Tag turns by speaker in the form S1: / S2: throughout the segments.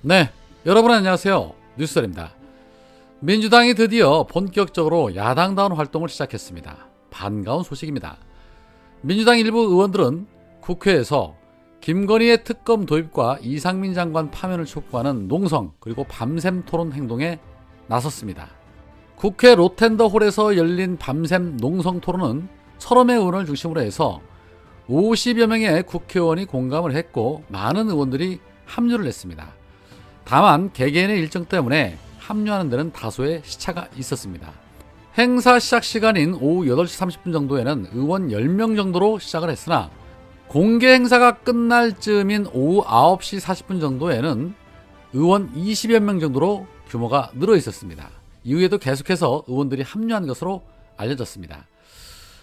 S1: 네, 여러분 안녕하세요. 뉴스입니다. 민주당이 드디어 본격적으로 야당다운 활동을 시작했습니다. 반가운 소식입니다. 민주당 일부 의원들은 국회에서 김건희의 특검 도입과 이상민 장관 파면을 촉구하는 농성 그리고 밤샘 토론 행동에 나섰습니다. 국회 로텐더홀에서 열린 밤샘 농성 토론은 철험의 의원을 중심으로 해서 50여 명의 국회의원이 공감을 했고 많은 의원들이 합류를 했습니다. 다만 개개인의 일정 때문에 합류하는 데는 다소의 시차가 있었습니다. 행사 시작 시간인 오후 8시 30분 정도에는 의원 10명 정도로 시작을 했으나 공개 행사가 끝날 즈음인 오후 9시 40분 정도에는 의원 20여 명 정도로 규모가 늘어 있었습니다. 이후에도 계속해서 의원들이 합류한 것으로 알려졌습니다.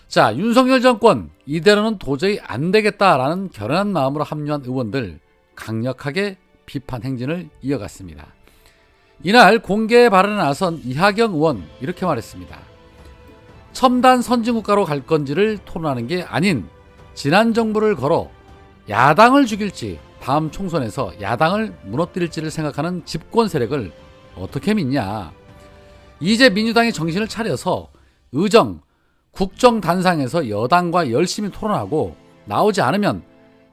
S1: 자, 윤석열 정권 이대로는 도저히 안 되겠다라는 결연한 마음으로 합류한 의원들 강력하게 비판 행진을 이어갔습니다. 이날 공개 발언에 나선 이하경 의원 이렇게 말했습니다. 첨단 선진국가로 갈 건지를 토론하는 게 아닌 지난 정부를 걸어 야당을 죽일지 다음 총선에서 야당을 무너뜨릴지를 생각하는 집권 세력을 어떻게 믿냐. 이제 민주당이 정신을 차려서 의정, 국정 단상에서 여당과 열심히 토론하고 나오지 않으면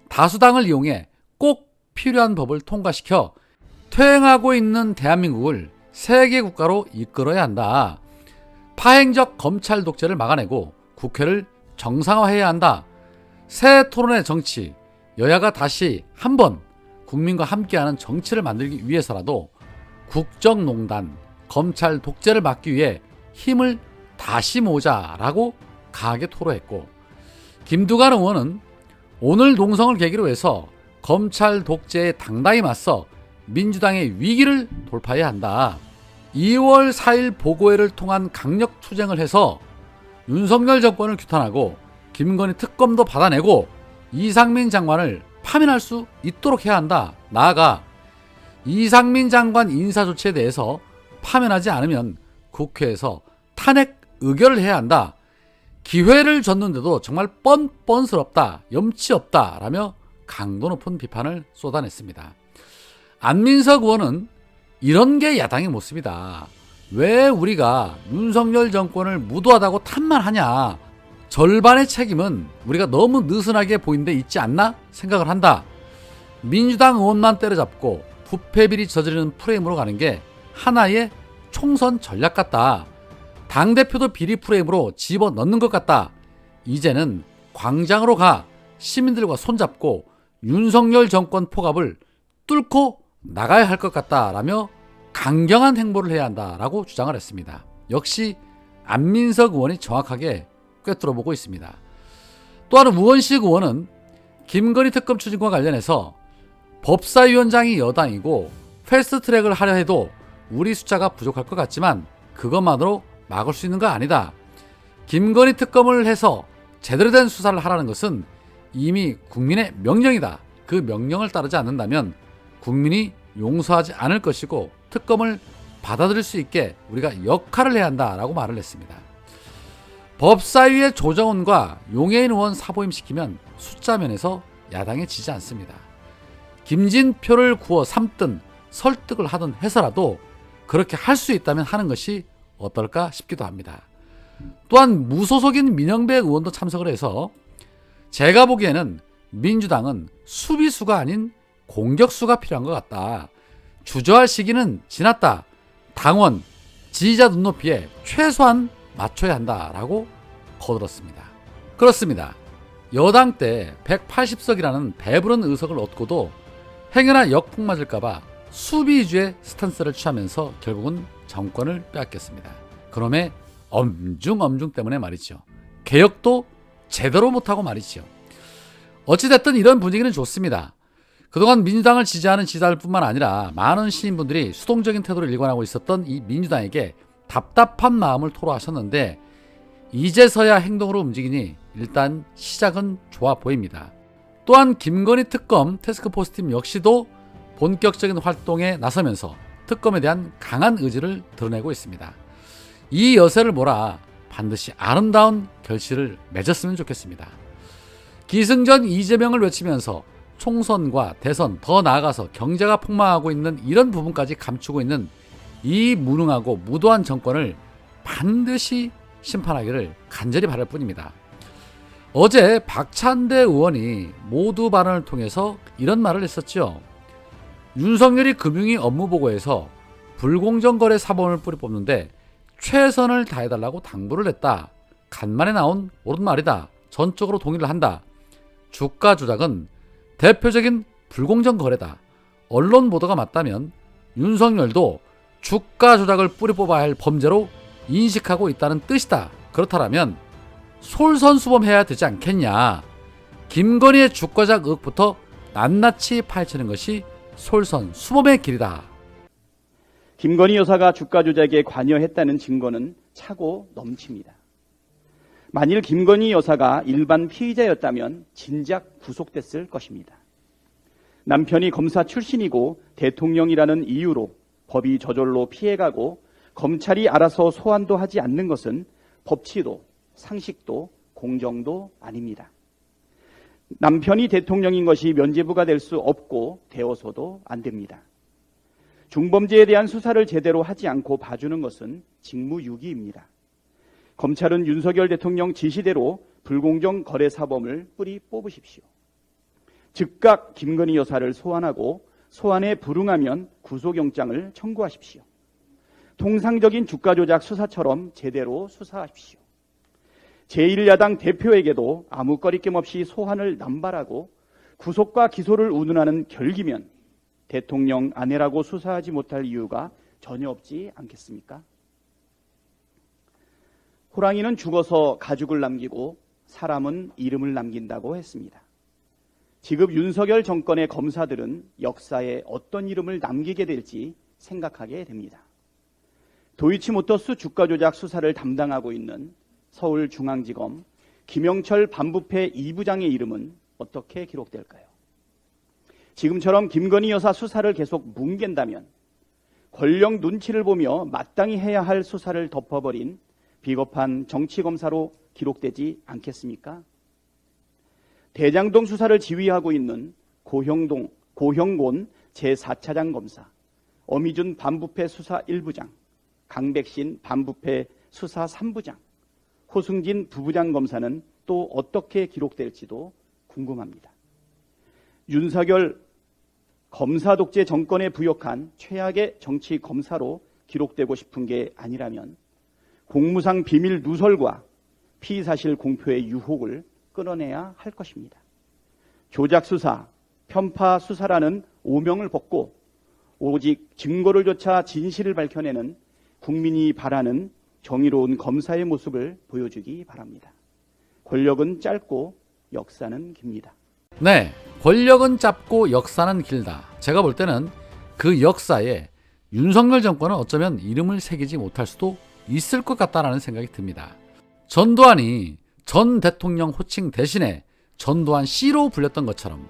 S1: 다수당을 이용해 꼭 필요한 법을 통과시켜 퇴행하고 있는 대한민국을 세계 국가로 이끌어야 한다. 파행적 검찰 독재를 막아내고 국회를 정상화해야 한다. 새 토론의 정치, 여야가 다시 한번 국민과 함께하는 정치를 만들기 위해서라도 국정농단, 검찰 독재를 막기 위해 힘을 다시 모으자라고 강하게 토로했고, 김두관 의원은 오늘 농성을 계기로 해서 검찰 독재에 당당히 맞서 민주당의 위기를 돌파해야 한다. 2월 4일 보고회를 통한 강력 투쟁을 해서 윤석열 정권을 규탄하고 김건희 특검도 받아내고 이상민 장관을 파면할 수 있도록 해야 한다. 나아가 이상민 장관 인사 조치에 대해서 파면하지 않으면 국회에서 탄핵 의결을 해야 한다. 기회를 줬는데도 정말 뻔뻔스럽다, 염치 없다 라며 강도 높은 비판을 쏟아냈습니다. 안민석 의원은 이런 게 야당의 모습이다. 왜 우리가 윤석열 정권을 무도하다고 탓만 하냐. 절반의 책임은 우리가 너무 느슨하게 보인 데 있지 않나 생각을 한다. 민주당 의원만 때려잡고 부패비리 저지르는 프레임으로 가는 게 하나의 총선 전략 같다. 당대표도 비리 프레임으로 집어넣는 것 같다. 이제는 광장으로 가 시민들과 손잡고 윤석열 정권 포갑을 뚫고 나가야 할 것 같다라며 강경한 행보를 해야 한다라고 주장을 했습니다. 역시 안민석 의원이 정확하게 꿰뚫어보고 있습니다. 또한 우원식 의원은 김건희 특검 추진과 관련해서 법사위원장이 여당이고 패스트트랙을 하려 해도 우리 숫자가 부족할 것 같지만 그것만으로 막을 수 있는 거 아니다. 김건희 특검을 해서 제대로 된 수사를 하라는 것은 이미 국민의 명령이다. 그 명령을 따르지 않는다면 국민이 용서하지 않을 것이고 특검을 받아들일 수 있게 우리가 역할을 해야 한다라고 말을 했습니다. 법사위의 조정원과 용해인 의원 사보임시키면 숫자 면에서 야당에 지지 않습니다. 김진표를 구워 삶든 설득을 하든 해서라도 그렇게 할 수 있다면 하는 것이 어떨까 싶기도 합니다. 또한 무소속인 민영배 의원도 참석을 해서 제가 보기에는 민주당은 수비수가 아닌 공격수가 필요한 것 같다. 주저할 시기는 지났다. 당원, 지지자 눈높이에 최소한 맞춰야 한다라고 거들었습니다. 그렇습니다. 여당 때 180석이라는 배부른 의석을 얻고도 행여나 역풍 맞을까봐 수비 위주의 스탠스를 취하면서 결국은 정권을 빼앗겼습니다. 그럼에 엄중 때문에 말이죠. 개혁도 제대로 못하고 말이죠. 어찌됐든 이런 분위기는 좋습니다. 그동안 민주당을 지지하는 지지자들뿐만 아니라 많은 시민분들이 수동적인 태도를 일관하고 있었던 이 민주당에게 답답한 마음을 토로하셨는데 이제서야 행동으로 움직이니 일단 시작은 좋아 보입니다. 또한 김건희 특검 태스크포스팀 역시도 본격적인 활동에 나서면서 특검에 대한 강한 의지를 드러내고 있습니다. 이 여세를 몰아 반드시 아름다운 결실을 맺었으면 좋겠습니다. 기승전 이재명을 외치면서 총선과 대선, 더 나아가서 경제가 폭망하고 있는 이런 부분까지 감추고 있는 이 무능하고 무도한 정권을 반드시 심판하기를 간절히 바랄 뿐입니다. 어제 박찬대 의원이 모두 발언을 통해서 이런 말을 했었죠. 윤석열이 금융위 업무보고에서 불공정거래 사범을 뿌리 뽑는데 최선을 다해달라고 당부를 했다. 간만에 나온 옳은 말이다. 전적으로 동의를 한다. 주가 조작은 대표적인 불공정거래다. 언론 보도가 맞다면 윤석열도 주가 조작을 뿌리 뽑아야 할 범죄로 인식하고 있다는 뜻이다. 그렇다면 솔선수범해야 되지 않겠냐. 김건희의 주가조작 의혹부터 낱낱이 파헤치는 것이 솔선수범의 길이다.
S2: 김건희 여사가 주가 조작에 관여했다는 증거는 차고 넘칩니다. 만일 김건희 여사가 일반 피의자였다면 진작 구속됐을 것입니다. 남편이 검사 출신이고 대통령이라는 이유로 법이 저절로 피해가고 검찰이 알아서 소환도 하지 않는 것은 법치도 상식도 공정도 아닙니다. 남편이 대통령인 것이 면죄부가 될 수 없고 되어서도 안 됩니다. 중범죄에 대한 수사를 제대로 하지 않고 봐주는 것은 직무유기입니다. 검찰은 윤석열 대통령 지시대로 불공정 거래 사범을 뿌리 뽑으십시오. 즉각 김건희 여사를 소환하고 소환에 불응하면 구속영장을 청구하십시오. 통상적인 주가 조작 수사처럼 제대로 수사하십시오. 제1야당 대표에게도 아무 거리낌 없이 소환을 남발하고 구속과 기소를 운운하는 결기면 대통령 아내라고 수사하지 못할 이유가 전혀 없지 않겠습니까? 호랑이는 죽어서 가죽을 남기고 사람은 이름을 남긴다고 했습니다. 지금 윤석열 정권의 검사들은 역사에 어떤 이름을 남기게 될지 생각하게 됩니다. 도이치모터스 주가 조작 수사를 담당하고 있는 서울중앙지검 김영철 반부패 2부장의 이름은 어떻게 기록될까요? 지금처럼 김건희 여사 수사를 계속 뭉갠다면 권력 눈치를 보며 마땅히 해야 할 수사를 덮어버린 비겁한 정치검사로 기록되지 않겠습니까? 대장동 수사를 지휘하고 있는 고형곤 제4차장 검사, 어미준 반부패 수사 1부장, 강백신 반부패 수사 3부장, 호승진 부부장 검사는 또 어떻게 기록될지도 궁금합니다. 윤석열 검사 독재 정권에 부역한 최악의 정치 검사로 기록되고 싶은 게 아니라면 공무상 비밀 누설과 피의사실 공표의 유혹을 끊어내야 할 것입니다. 조작 수사, 편파 수사라는 오명을 벗고 오직 증거를 조차 진실을 밝혀내는 국민이 바라는 정의로운 검사의 모습을 보여주기 바랍니다. 권력은 짧고 역사는 깁니다.
S1: 네, 권력은 짧고 역사는 길다. 제가 볼 때는 그 역사에 윤석열 정권은 어쩌면 이름을 새기지 못할 수도 있을 것 같다라는 생각이 듭니다. 전두환이 전 대통령 호칭 대신에 전두환 씨로 불렸던 것처럼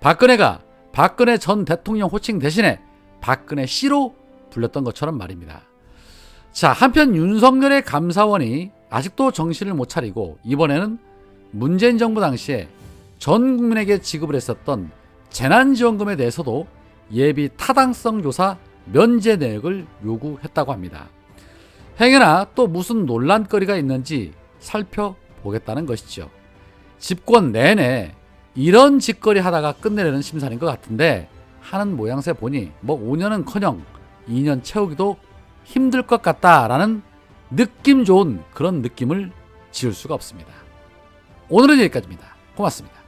S1: 박근혜가 박근혜 전 대통령 호칭 대신에 박근혜 씨로 불렸던 것처럼 말입니다. 자, 한편 윤석열의 감사원이 아직도 정신을 못 차리고 이번에는 문재인 정부 당시에 전 국민에게 지급을 했었던 재난지원금에 대해서도 예비 타당성 조사 면제 내역을 요구했다고 합니다. 행여나 또 무슨 논란거리가 있는지 살펴보겠다는 것이죠. 집권 내내 이런 짓거리 하다가 끝내려는 심산인 것 같은데 하는 모양새 보니 뭐 5년은커녕 2년 채우기도 힘들 것 같다라는 느낌 좋은 그런 느낌을 지울 수가 없습니다. 오늘은 여기까지입니다. 고맙습니다.